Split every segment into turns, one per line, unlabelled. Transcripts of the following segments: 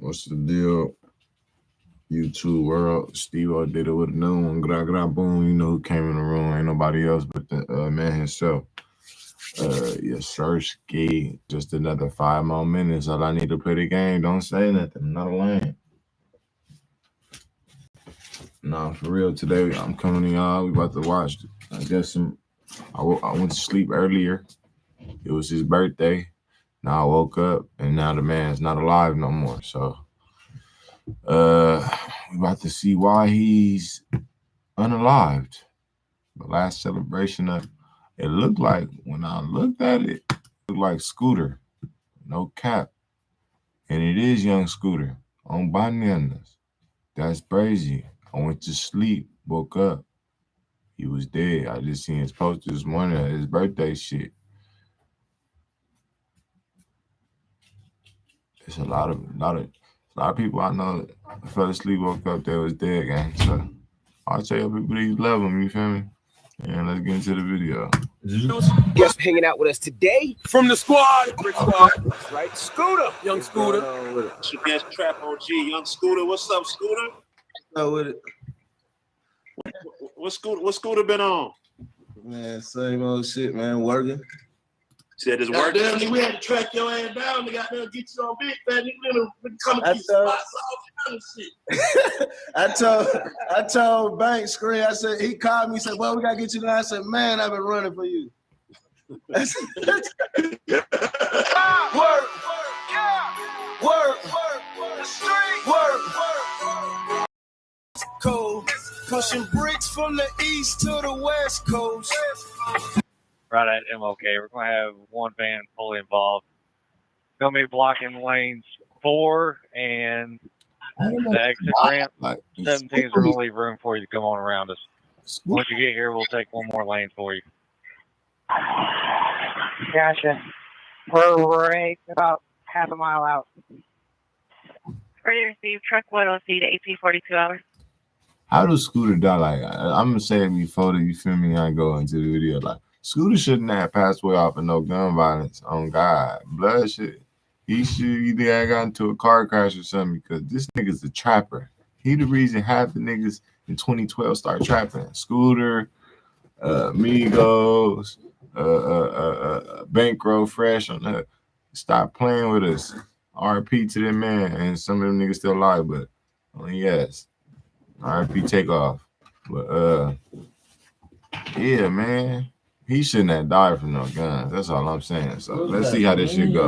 What's the deal? YouTube world. Stevodidit with a new one. Boom. You know who came in the room. Ain't nobody else but the man himself. Yes, sir, ski. Just another 5 more minutes. All I need to play the game. Don't say nothing. I'm not a lame. Nah, for real. Today I'm coming to y'all. We about to watch. I guess I went to sleep earlier. It was his birthday. Now I woke up and now the man's not alive no more. So we about to see why he's unalived. The last celebration of it looked like, when I looked at it, it looked like Scooter. No cap. And it is young Scooter on bananas. That's crazy. I went to sleep, woke up. He was dead. I just seen his post this morning at his birthday shit. It's a lot of people I know fell asleep, woke up, they was dead, gang. So I'll tell you people you love them, you feel me? And let's get into the video.
Guess hanging out with us today
from the squad.
Brick Squad. That's right, Scooter.
Young Scooter.
It's your best trap OG, Young Scooter. What's up, Scooter?
With it.
What Scooter been on?
Man, same old shit, man. Working.
Said it's working. Damn, we had to track your ass down. They got to get you on big fat. You come and keep spots all kind of shit.
I told Bank Screen. I said, he called me. He said, well, we gotta get you down. I said, man, I've been running for you. Work.
Cold. Pushing bricks from the east to the west coast.
Right at MOK, we're going to have one van fully involved. Going to be blocking lanes 4 and the exit ramp. 17 is going to leave room for you to come on around us. Once you get here, we'll take one more lane for you.
Gotcha. We're right about half a mile out. Ready to receive truck 103 to AP 42 hours.
How does Scooter die? Like, I'm gonna say it before that, you feel me? I go into the video. Like, Scooter shouldn't have passed away off of no gun violence on God. Blood shit. He should either have got into a car crash or something, because this nigga's a trapper. He the reason half the niggas in 2012 start trapping. Scooter, Migos, Bankroll Fresh on that. Stop playing with us. RP to them man, and some of them niggas still alive, but yes. RP Takeoff. But yeah, man. He shouldn't have died from no guns. That's all I'm saying. So let's see how this shit go.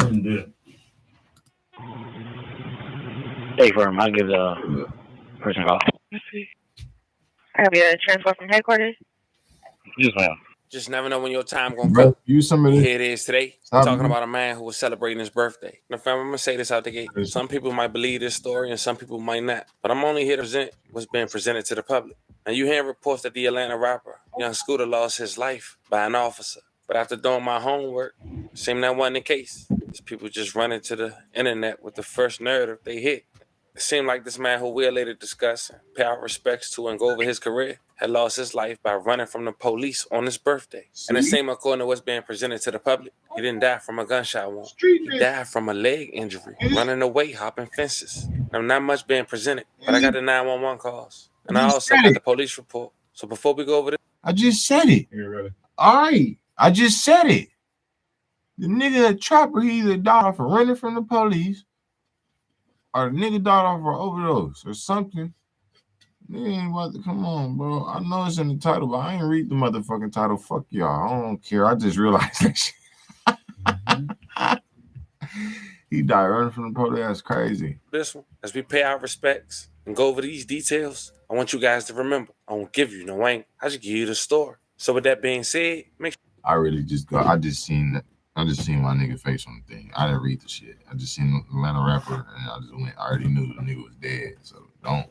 Hey, firm, I'll give the person a call.
I have a transport from headquarters.
Yes, ma'am.
Just never know when your time gonna come.
Use some of this.
Here it is today. I'm talking about a man who was celebrating his birthday. Now, fam, I'm gonna say this out the gate. Some people might believe this story and some people might not. But I'm only here to present what's being presented to the public. And you hearing reports that the Atlanta rapper, Young Scooter, lost his life by an officer. But after doing my homework, it seemed that wasn't the case. These people just running to the internet with the first narrative they hit. It seemed like this man, who we'll later discuss and pay our respects to and go over his career, had lost his life by running from the police on his birthday. And the same according to what's being presented to the public, he didn't die from a gunshot wound. He died from a leg injury, running away, hopping fences. Now, not much being presented, but I got the 911 calls. And I also got the police report. So before we go over this...
I just said it. All right. I just said it. The nigga, trapper, he either died for running from the police, or the nigga died off of an overdose or something. Nigga ain't about to, come on, bro. I know it's in the title, but I ain't read the motherfucking title. Fuck y'all. I don't care. I just realized that shit. He died running from the police. That's crazy.
This one, as we pay our respects and go over these details, I want you guys to remember, I won't give you no angle. I just give you the story. So with that being said, make sure...
I really just got, I just seen my nigga face on the thing. I didn't read the shit. I just seen the Atlanta rapper, and I just went, I already knew the nigga was dead. So don't,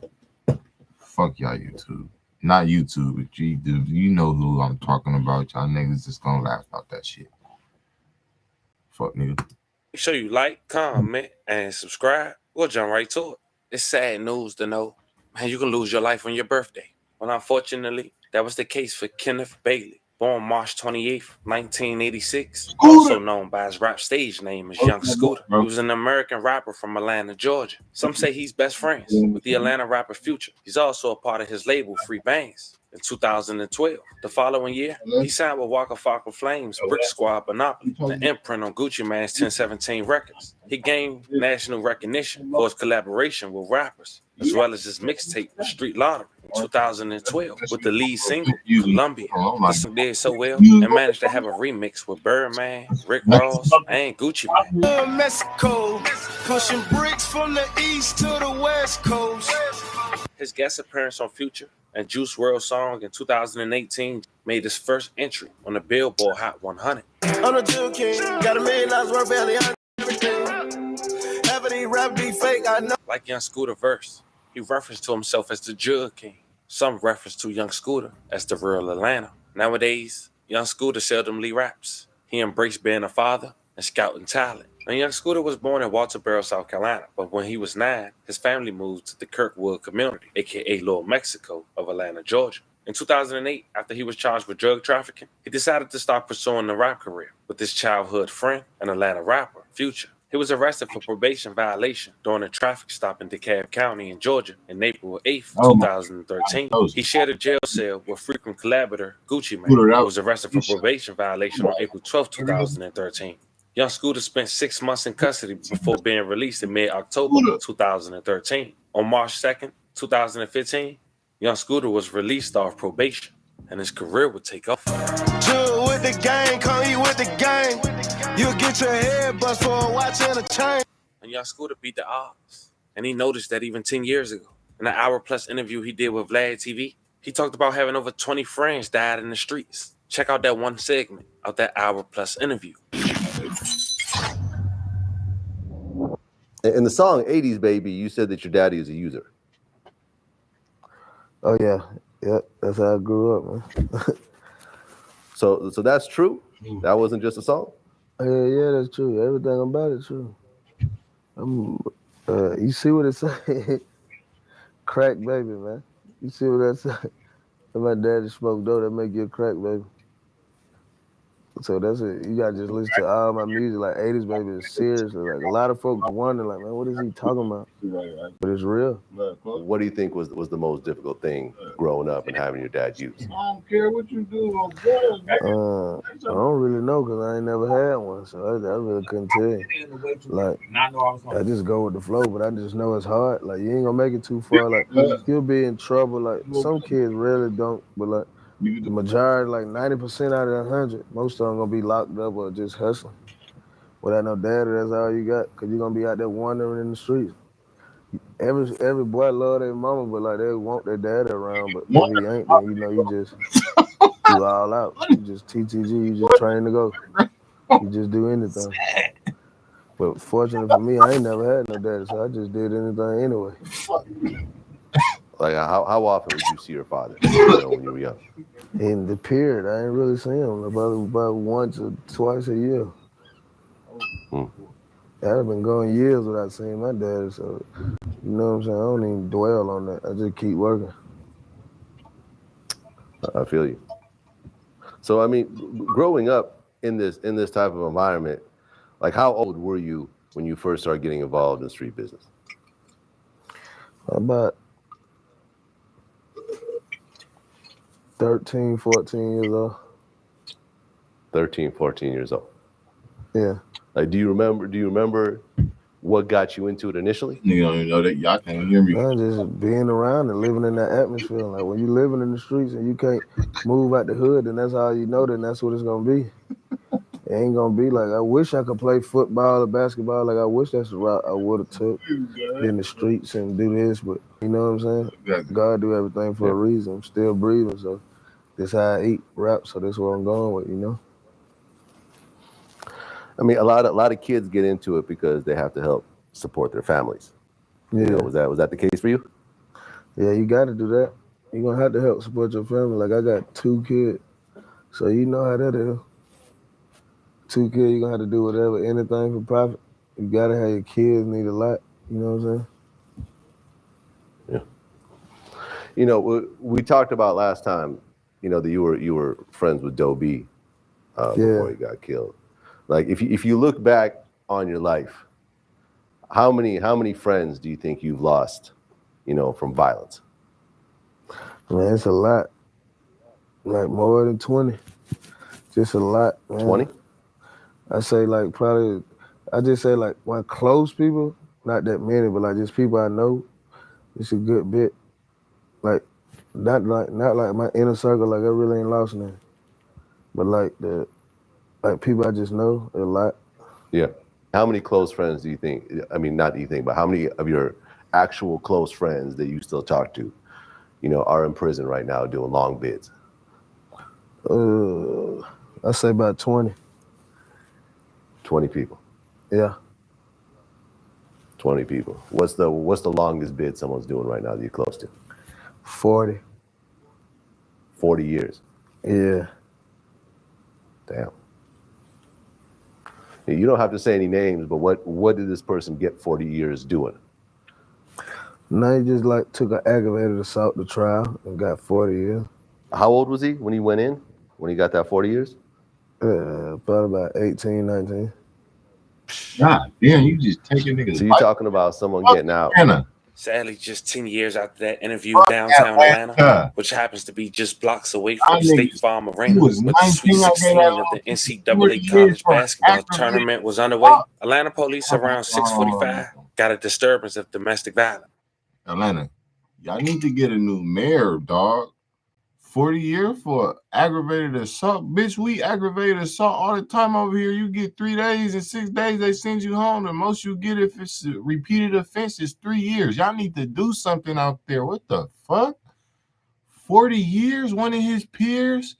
fuck y'all YouTube. Not YouTube, but you know who I'm talking about. Y'all niggas just gonna laugh about that shit. Fuck nigga.
Make sure you like, comment, and subscribe. We'll jump right to it. It's sad news to know, man, you can lose your life on your birthday. Well, unfortunately, that was the case for Kenneth Bailey. Born March 28th, 1986, also known by his rap stage name as Young Scooter. He was an American rapper from Atlanta, Georgia. Some say he's best friends with the Atlanta rapper Future. He's also a part of his label, Free Bangs. In 2012, the following year, he signed with Waka Flocka Flame's Brick Squad Monopoly, an imprint on Gucci Mane's 1017 Records. He gained national recognition for his collaboration with rappers, as well as his mixtape, Street Lottery, in 2012, with the lead single, Columbia. The song did so well and managed to have a remix with Birdman, Rick Ross, and Gucci Mane.
Mexico, pushing bricks from the east to the west coast.
His guest appearance on Future and Juice WRLD song in 2018 made his first entry on the Billboard Hot 100.
I'm a Jew king, got $1 million worth barely on everything. Half of these rap be fake, I know.
Like Young Scooter verse, he referenced to himself as the Jug King. Some reference to Young Scooter as the real Atlanta. Nowadays, Young Scooter seldomly raps. He embraced being a father and scouting talent. Now, Young Scooter was born in Walterboro, South Carolina, but when he was 9, his family moved to the Kirkwood community, aka Little Mexico of Atlanta, Georgia. In 2008, after he was charged with drug trafficking, he decided to start pursuing the rap career with his childhood friend and Atlanta rapper, Future. He was arrested for probation violation during a traffic stop in DeKalb County in Georgia in April 8th, 2013. He shared a jail cell with frequent collaborator Gucci Mane, who was arrested for probation violation on April 12th, 2013. Young Scooter spent 6 months in custody before being released in mid-October 2013. On March 2nd, 2015, Young Scooter was released off probation, and his career would take off.
Chill with the gang, come eat with the gang. You'll get your head bust for a watch and a chain.
And Young Scooter beat the odds, and he noticed that even 10 years ago. In an hour-plus interview he did with Vlad TV, he talked about having over 20 friends died in the streets. Check out that one segment of that hour-plus interview.
In the song 80s Baby, you said that your daddy is a user.
Oh yeah, that's how I grew up, man.
So that's true? That wasn't just a song?
Yeah, that's true. Everything about it true. You see what it say? Crack baby, man. You see what that say? If my daddy smoked dope, that make you a crack baby. So that's it. You gotta just listen to all my music, like 80s Baby is serious. Like a lot of folks wonder, like, man, what is he talking about? But it's real.
What do you think was the most difficult thing growing up and having your dad use?
I don't care what you do.
I don't really know because I ain't never had one, so I really couldn't tell you. Like, I just go with the flow, but I just know it's hard. Like, you ain't gonna make it too far. Like, you'll be in trouble. Like, some kids really don't, but like, the majority, like 90% out of 100, most of them gonna be locked up or just hustling. Without no daddy, that's all you got, because you're gonna be out there wandering in the streets. Every boy love their mama, but like they want their daddy around, but if he ain't, then you know you just you all out. You just TTG, you just train to go. You just do anything. But fortunately for me, I ain't never had no daddy, so I just did anything anyway.
Like how often would you see your father when you were young?
In the period, I ain't really seen him about once or twice a year. I've been going years without seeing my daddy, so you know what I'm saying? I don't even dwell on that. I just keep working.
I feel you. So I mean, growing up in this type of environment, like how old were you when you first started getting involved in street business?
About 13, 14 years old.
13, 14 years old.
Yeah.
Like, do you remember what got you into it initially?
You don't even know that y'all can't hear me.
Just being around and living in that atmosphere. Like when you're living in the streets and you can't move out the hood, then that's all you know, then that's what it's gonna be. It ain't gonna be like, I wish I could play football or basketball. Like I wish that's the route I would have took in the streets and do this, but you know what I'm saying? God do everything for a reason. I'm still breathing, so this how I eat rap, so that's what I'm going with, you know?
I mean, a lot of kids get into it because they have to help support their families.
Yeah.
You know, was that the case for you?
Yeah, you got to do that. You're going to have to help support your family. Like, I got 2 kids, so you know how that is. 2 kids, you're going to have to do whatever, anything for profit. You got to have your kids need a lot, you know what I'm saying?
Yeah. You know, we talked about last time you know, that you were friends with Doe B before he got killed. Like, if you look back on your life, how many friends do you think you've lost, you know, from violence?
Man, it's a lot. Like more than 20. Just a lot, man. 20? I say like probably, I just say like one close people, not that many, but like just people I know. It's a good bit. Like not like my inner circle, like I really ain't lost none. But like people I just know, a lot.
Yeah. How many close friends do you think, I mean, not do you think, but how many of your actual close friends that you still talk to, you know, are in prison right now doing long bids?
I say about 20.
20 people.
Yeah.
20 people. What's the longest bid someone's doing right now that you're close to?
40.
40 years.
Yeah.
Damn. You don't have to say any names, but what did this person get 40 years doing?
No, he just like took an aggravated assault to trial and got 40 years.
How old was he when he went in? When he got that 40 years?
Probably about 18, 19.
God damn, you just taking niggas.
So you're talking about someone getting out.
Sadly, just 10 years after that interview downtown Atlanta, which happens to be just blocks away from State Farm Arena, with the Sweet 16 of the NCAA college basketball tournament was underway. Atlanta police around 6:45 got a disturbance of domestic violence.
Atlanta, y'all need to get a new mayor, dog. 40 years for aggravated assault. Bitch, we aggravated assault all the time over here. You get 3 days and 6 days, they send you home. The most you get if it's a repeated offense is 3 years. Y'all need to do something out there. What the fuck? 40 years, one of his peers,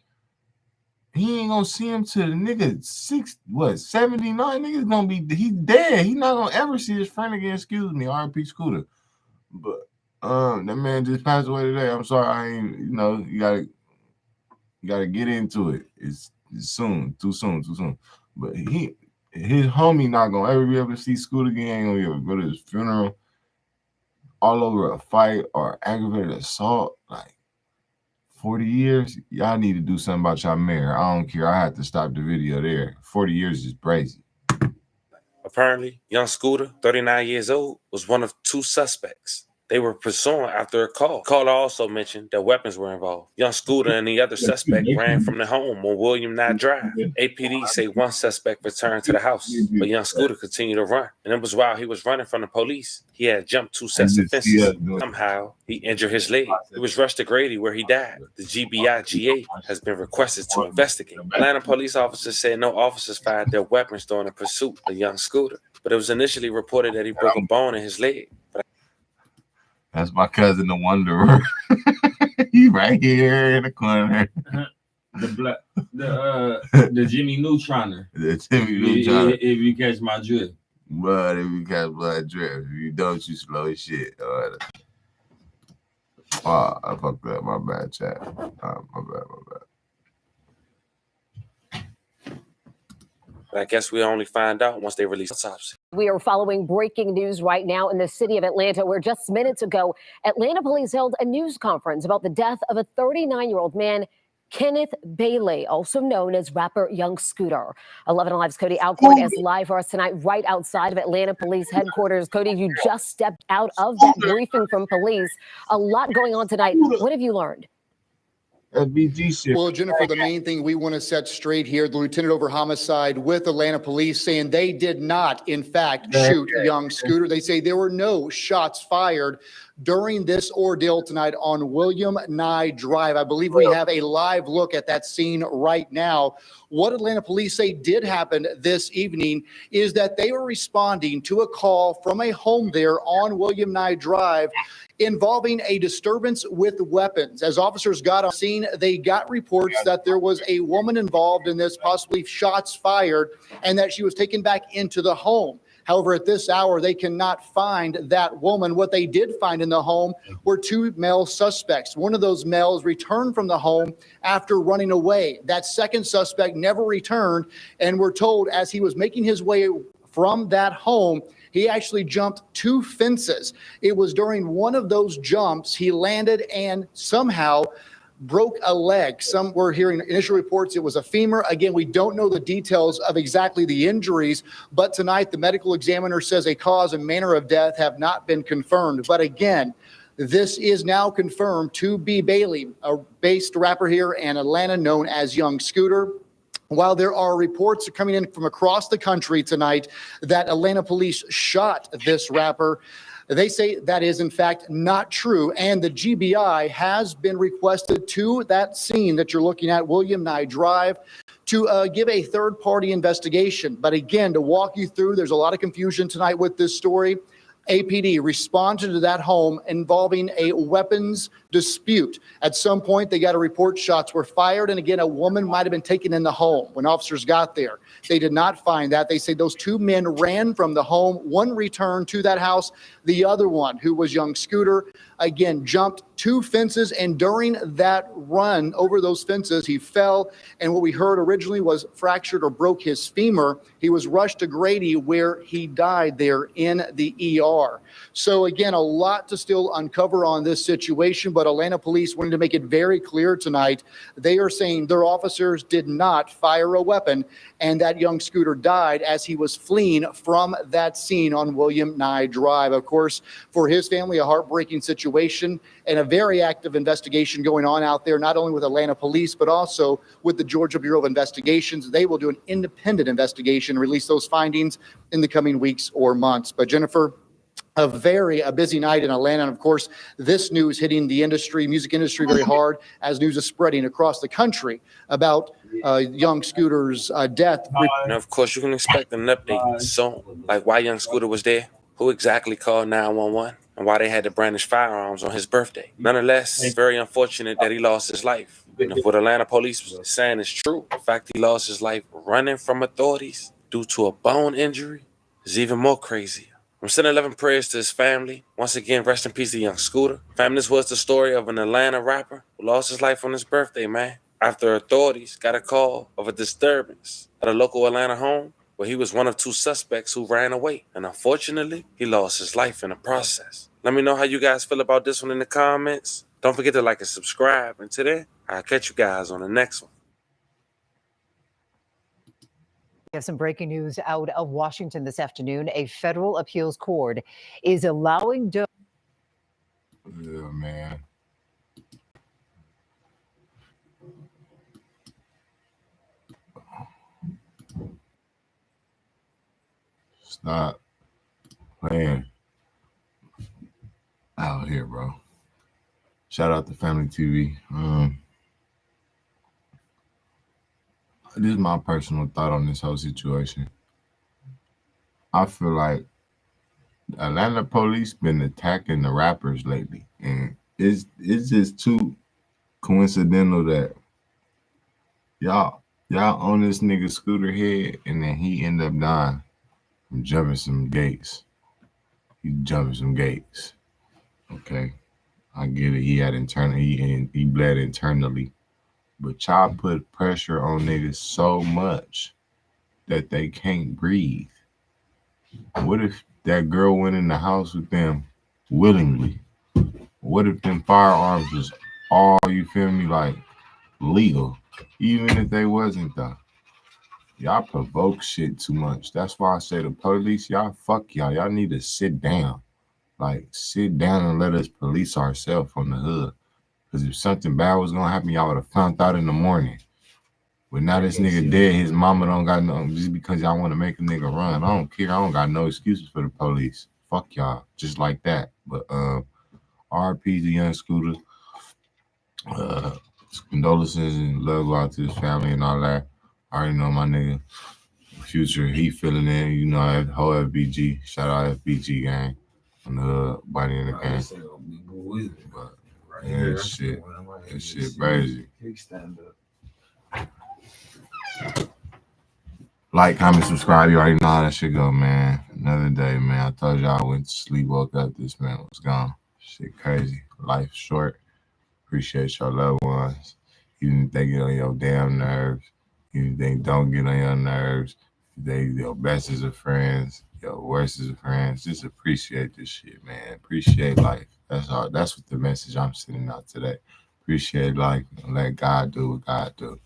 he ain't gonna see him till the nigga 79? Nigga's gonna be, he's dead. He not gonna ever see his friend again. Excuse me, R.I.P. Scooter. But that man just passed away today. I'm sorry, I ain't, you know, you gotta get into it. It's soon, too soon. But his homie not gonna ever be able to see Scooter again. Ain't gonna be able to go to his funeral. All over a fight or aggravated assault, like 40 years. Y'all need to do something about y'all mayor. I don't care. I had to stop the video there. 40 years is crazy.
Apparently, young Scooter, 39 years old, was one of 2 suspects they were pursuing after a call. Caller also mentioned that weapons were involved. Young Scooter and the other suspect ran from the home on William Nye Drive. APD say one suspect returned to the house, but young Scooter continued to run. And it was while he was running from the police, he had jumped 2 sets of fences. Somehow, he injured his leg. He was rushed to Grady where he died. The GBI-GA has been requested to investigate. Atlanta police officers said no officers fired their weapons during the pursuit of young Scooter, but it was initially reported that he broke a bone in his leg.
That's my cousin, the Wanderer. He right here in the corner.
The Jimmy Neutroner.
The Jimmy Neutroner.
If you catch my drift.
But if you catch my drift, if you don't, you slow as shit. All right. I fucked up. My bad, chat. My bad.
But I guess we'll only find out once they release the autopsy.
We are following breaking news right now in the city of Atlanta, where just minutes ago, Atlanta police held a news conference about the death of a 39-year-old man, Kenneth Bailey, also known as rapper Young Scooter. 11 Alive's Cody Alcorn is live for us tonight right outside of Atlanta Police Headquarters. Cody, you just stepped out of that briefing from police. A lot going on tonight. What have you learned?
Well, Jennifer, the main thing we want to set straight here, the lieutenant over homicide with Atlanta police saying they did not, in fact, shoot young Scooter. They say there were no shots fired during this ordeal tonight on William Nye Drive. I believe we have a live look at that scene right now. What Atlanta police say did happen this evening is that they were responding to a call from a home there on William Nye Drive involving a disturbance with weapons. As officers got on scene, they got reports that there was a woman involved in this, possibly shots fired, and that she was taken back into the home. However, at this hour, they cannot find that woman. What they did find in the home were 2 male suspects. One of those males returned from the home after running away. That second suspect never returned, and we're told as he was making his way from that home, he actually jumped 2 fences. It was during one of those jumps he landed and somehow broke a leg. Some were hearing initial reports it was a femur. Again, we don't know the details of exactly the injuries, but tonight the medical examiner says a cause and manner of death have not been confirmed. But again, this is now confirmed to be Bailey, a based rapper here in Atlanta known as Young Scooter. While there are reports coming in from across the country tonight that Atlanta police shot this rapper, they say that is in fact not true. And the GBI has been requested to that scene that you're looking at, William Nye Drive, to give a third-party investigation. But again, to walk you through, there's a lot of confusion tonight with this story. APD responded to that home involving a weapons dispute. At some point, they got a report shots were fired, and again, a woman might have been taken in the home when officers got there. They did not find that. They say those two men ran from the home. One returned to that house. The other one, who was Young Scooter, again, jumped 2 fences, and during that run over those fences, he fell, and what we heard originally was fractured or broke his femur. He was rushed to Grady, where he died there in the ER. So again, a lot to still uncover on this situation, but Atlanta police wanted to make it very clear tonight. They are saying their officers did not fire a weapon, and that Young Scooter died as he was fleeing from that scene on William Nye Drive. Of course, for his family, a heartbreaking situation and a very active investigation going on out there, not only with Atlanta police, but also with the Georgia Bureau of Investigations. They will do an independent investigation and release those findings in the coming weeks or months. But Jennifer, a busy night in Atlanta. And of course, this news hitting the industry, music industry, very hard as news is spreading across the country about Young Scooter's death.
And of course, you can expect an update soon, like why Young Scooter was there, who exactly called 911, and why they had to brandish firearms on his birthday. Nonetheless, it's very unfortunate that he lost his life. And if what Atlanta police was saying is true, the fact he lost his life running from authorities due to a bone injury is even more crazy. I'm sending 11 prayers to his family. Once again, rest in peace to Young Scooter. Family, this was the story of an Atlanta rapper who lost his life on his birthday, man, after authorities got a call of a disturbance at a local Atlanta home where he was one of 2 suspects who ran away. And unfortunately, he lost his life in the process. Let me know how you guys feel about this one in the comments. Don't forget to like and subscribe. And today, I'll catch you guys on the next one.
We have some breaking news out of Washington this afternoon. A federal appeals court is allowing
Yeah, man. Stop playing out here, bro. Shout out to Family TV. This is my personal thought on this whole situation. I feel like Atlanta police been attacking the rappers lately, and it's just too coincidental that y'all on this nigga Scooter head, and then he end up dying from jumping some gates. He jumping some gates. Okay, I get it. He had he bled internally. But y'all put pressure on niggas so much that they can't breathe. What if that girl went in the house with them willingly? What if them firearms was all, you feel me, like legal? Even if they wasn't though. Y'all provoke shit too much. That's why I say the police, y'all fuck y'all. Y'all need to sit down. Like sit down and let us police ourselves on the hood. Because if something bad was going to happen, y'all would have found out in the morning. But now this nigga dead, his mama don't got no, just because y'all want to make a nigga run. I don't care. I don't got no excuses for the police. Fuck y'all. Just like that. But RP to Young Scooter. Condolences and love go out to his family and all that. I already know my nigga Future, he feeling it. You know, whole FBG. Shout out FBG gang. On the hood, body in the gang. But, yeah, shit crazy. Like, comment, subscribe. You already know how that shit go, man. Another day, man. I told y'all I went to sleep, woke up, this man was gone. Shit crazy. Life short. Appreciate your loved ones. Even if they get on your damn nerves. Even if they don't get on your nerves. They your best as a friends. Your worst as a friends. Just appreciate this shit, man. Appreciate life. That's all. That's what the message I'm sending out today. appreciate life and let God do what God do.